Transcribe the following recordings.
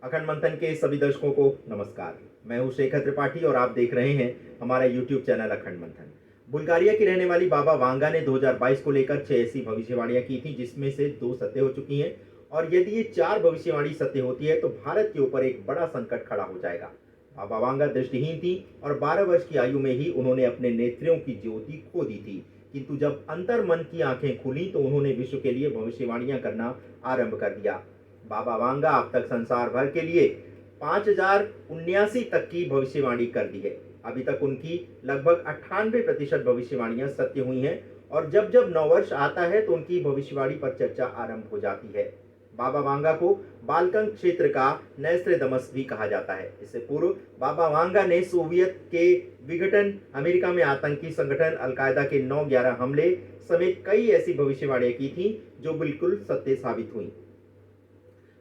अखंड मंथन के सभी दर्शकों को नमस्कार। मैं हूं शेखर त्रिपाठी और आप देख रहे हैं हमारा यूट्यूब चैनल अखंड मंथन। बुल्गारिया की रहने वाली बाबा वांगा ने 2022 को लेकर 6 ऐसी भविष्यवाणियां की थी जिसमें से 2 सत्य हो चुकी हैं और यदि ये 4 भविष्यवाणी सत्य होती है तो भारत के ऊपर एक बड़ा संकट खड़ा हो जाएगा। बाबा वांगा दृष्टिहीन थी और 12 वर्ष की आयु में ही उन्होंने अपने नेत्रों की ज्योति खो दी थी, किंतु जब अंतर मन की आंखें खुली तो उन्होंने विश्व के लिए भविष्यवाणियां करना आरंभ कर दिया। बाबा वांगा अब तक संसार भर के लिए 5079 तक की भविष्यवाणी कर दी है। अभी तक उनकी लगभग 98% भविष्यवाणियां सत्य हुई हैं और जब जब नववर्ष आता है तो उनकी भविष्यवाणी पर चर्चा आरंभ हो जाती है। बाबा वांगा को बाल्कन क्षेत्र का नैस्ट्रेडमस भी कहा जाता है। इससे पूर्व बाबा वांगा ने सोवियत के विघटन, अमेरिका में आतंकी संगठन अलकायदा के 9/11 हमले समेत कई ऐसी भविष्यवाणियां की थी जो बिल्कुल सत्य साबित हुई।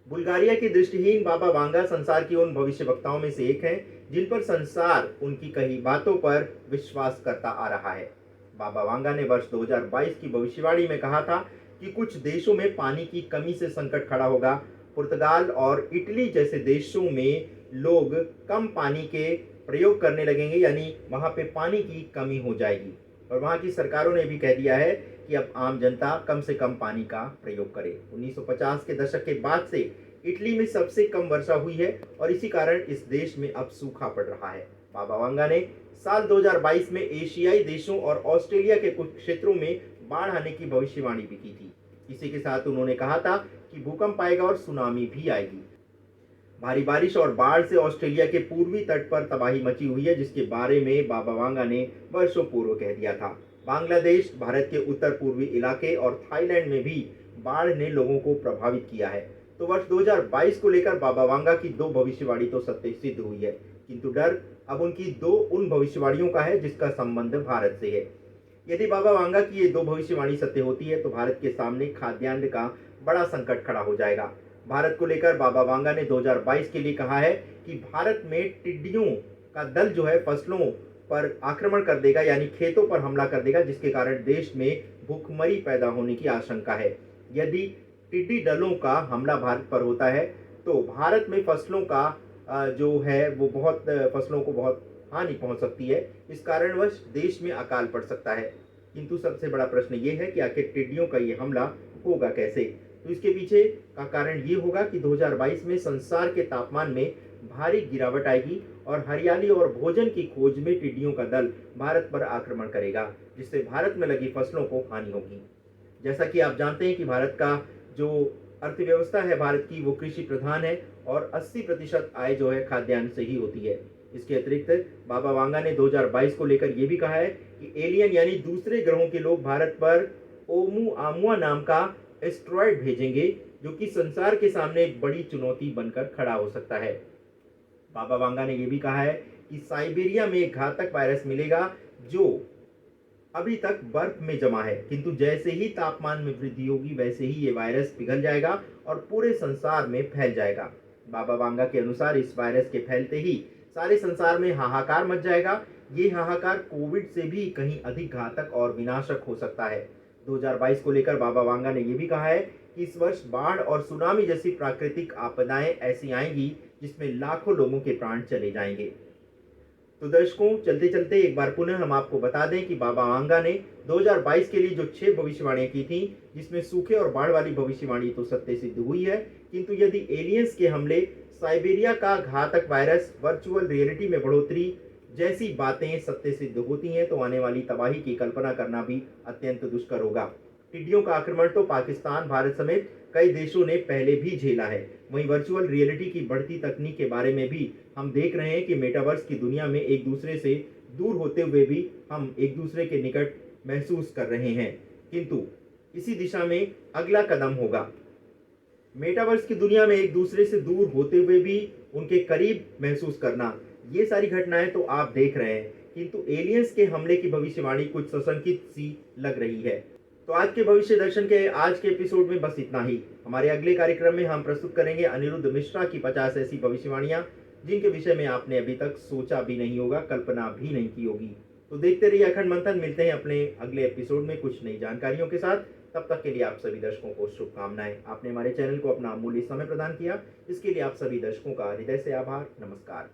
बुल्गारिया की दृष्टिहीन बाबा वांगा संसार की उन भविष्यवक्ताओं में से एक हैं जिन पर संसार उनकी कही बातों पर विश्वास करता आ रहा है। बाबा वांगा ने वर्ष 2022 की भविष्यवाणी में कहा था कि कुछ देशों में पानी की कमी से संकट खड़ा होगा। पुर्तगाल और इटली जैसे देशों में लोग कम पानी के प्रयोग करने लगेंगे, यानी वहां पे पानी की कमी हो जाएगी और वहां की सरकारों ने भी कह दिया है कि अब आम जनता कम से कम पानी का प्रयोग करे। 1950 के दशक के बाद से इटली में सबसे कम वर्षा हुई है और इसी कारण इस देश में अब सूखा पड़ रहा है। बाबा वांगा ने साल 2022 में एशियाई देशों और ऑस्ट्रेलिया के कुछ क्षेत्रों में बाढ़ आने की भविष्यवाणी भी की थी। इसी के साथ उन्होंने कहा था कि भूकंप आएगा और सुनामी भी आएगी। भारी बारिश और बाढ़ से ऑस्ट्रेलिया के पूर्वी तट पर तबाही मची हुई है, जिसके बारे में बाबा वांगा ने वर्षों पूर्व कह दिया था। बांग्लादेश, भारत के उत्तर पूर्वी इलाके और थाईलैंड में भी बाढ़ ने लोगों को प्रभावित किया है। तो वर्ष 2022 को लेकर बाबा वांगा की 2 भविष्यवाणी तो सत्य सिद्ध हुई है, किंतु डर अब उनकी 2 उन भविष्यवाणियों का है जिसका संबंध भारत से है। यदि बाबा वांगा की ये 2 भविष्यवाणी सत्य होती है तो भारत के सामने खाद्यान्न का बड़ा संकट खड़ा हो जाएगा। भारत को लेकर बाबा वांगा ने 2022 के लिए कहा है कि भारत में टिड्डियों का दल जो है फसलों पर आक्रमण कर देगा, यानी खेतों पर हमला कर देगा, जिसके कारण देश में भूखमरी पैदा होने की आशंका है। यदि टिड्डी दलों का हमला भारत पर होता है तो भारत में फसलों का जो है वो फसलों को बहुत हानि पहुंच सकती है। इस कारणवश देश में अकाल पड़ सकता है। किंतु सबसे बड़ा प्रश्न ये है कि आखिर टिड्डियों का ये हमला होगा कैसे। तो इसके पीछे का कारण ये होगा कि 2022 में संसार के तापमान में भारी गिरावट आएगी और हरियाली और भोजन की खोज में टिड्डियों का दल भारत पर आक्रमण करेगा, जिससे भारत में लगी फसलों को हानि होगी। जैसा कि आप जानते हैं कि भारत का जो अर्थव्यवस्था है भारत की वो कृषि प्रधान है और 80% आय जो है खाद्यान्न से ही होती है। इसके अतिरिक्त बाबा वांगा ने 2022 को लेकर यह भी कहा है कि एलियन यानी दूसरे ग्रहों के लोग भारत पर ओमुआमुआ नाम का एस्ट्रॉयड भेजेंगे, जो कि संसार के सामने एक बड़ी चुनौती बनकर खड़ा हो सकता है। बाबा वांगा ने यह भी कहा है कि साइबेरिया में एक घातक वायरस मिलेगा जो अभी तक बर्फ में जमा है, किंतु जैसे ही तापमान में वृद्धि होगी वैसे ही ये वायरस पिघल जाएगा और पूरे संसार में फैल जाएगा। बाबा वांगा के अनुसार इस वायरस के फैलते ही सारे संसार में हाहाकार मच जाएगा। ये हाहाकार कोविड से भी कहीं अधिक घातक और विनाशक हो सकता है। 2022 को लेकर बाबा वांगा ने यह भी कहा है कि इस वर्ष बाढ़ और सुनामी जैसी प्राकृतिक आपदाएं ऐसी आएंगी जिसमें लाखों लोगों के प्राण चले जाएंगे। तो दर्शकों, चलते चलते एक बार पुनः हम आपको बता दें कि बाबा वांगा ने 2022 के लिए जो 6 भविष्यवाणियां की थी, जिसमें सूखे और बाढ़ वाली भविष्यवाणी तो सत्य सिद्ध हुई है, किंतु यदि एलियंस के हमले, साइबेरिया का घातक वायरस, वर्चुअल रियलिटी में बढ़ोतरी जैसी बातें सत्य सिद्ध होती हैं तो आने वाली तबाही की कल्पना करना भी अत्यंत दुष्कर होगा। टिड्डियों का आक्रमण तो पाकिस्तान, भारत समेत कई देशों ने पहले भी झेला है। वहीं वर्चुअल रियलिटी की बढ़ती तकनीक के बारे में भी हम देख रहे हैं कि मेटावर्स की दुनिया में एक दूसरे से दूर होते हुए भी हम एक दूसरे के निकट महसूस कर रहे हैं, किंतु इसी दिशा में अगला कदम होगा। मेटावर्स की दुनिया में एक दूसरे से दूर होते हुए भी उनके करीब महसूस करना, ये सारी घटनाएं तो आप देख रहे हैं, किंतु एलियंस के हमले की भविष्यवाणी कुछ सशंकित सी लग रही है। तो आज के भविष्य दर्शन के आज के एपिसोड में बस इतना ही। हमारे अगले कार्यक्रम में हम प्रस्तुत करेंगे अनिरुद्ध मिश्रा की 50 ऐसी भविष्यवाणियां जिनके विषय में आपने अभी तक सोचा भी नहीं होगा, कल्पना भी नहीं की होगी। तो देखते रहिए अखंड मंथन। मिलते हैं अपने अगले एपिसोड में कुछ नई जानकारियों के साथ। तब तक के लिए आप सभी दर्शकों को शुभकामनाएं। आपने हमारे चैनल को अपना अमूल्य समय प्रदान किया, इसके लिए आप सभी दर्शकों का हृदय से आभार। नमस्कार।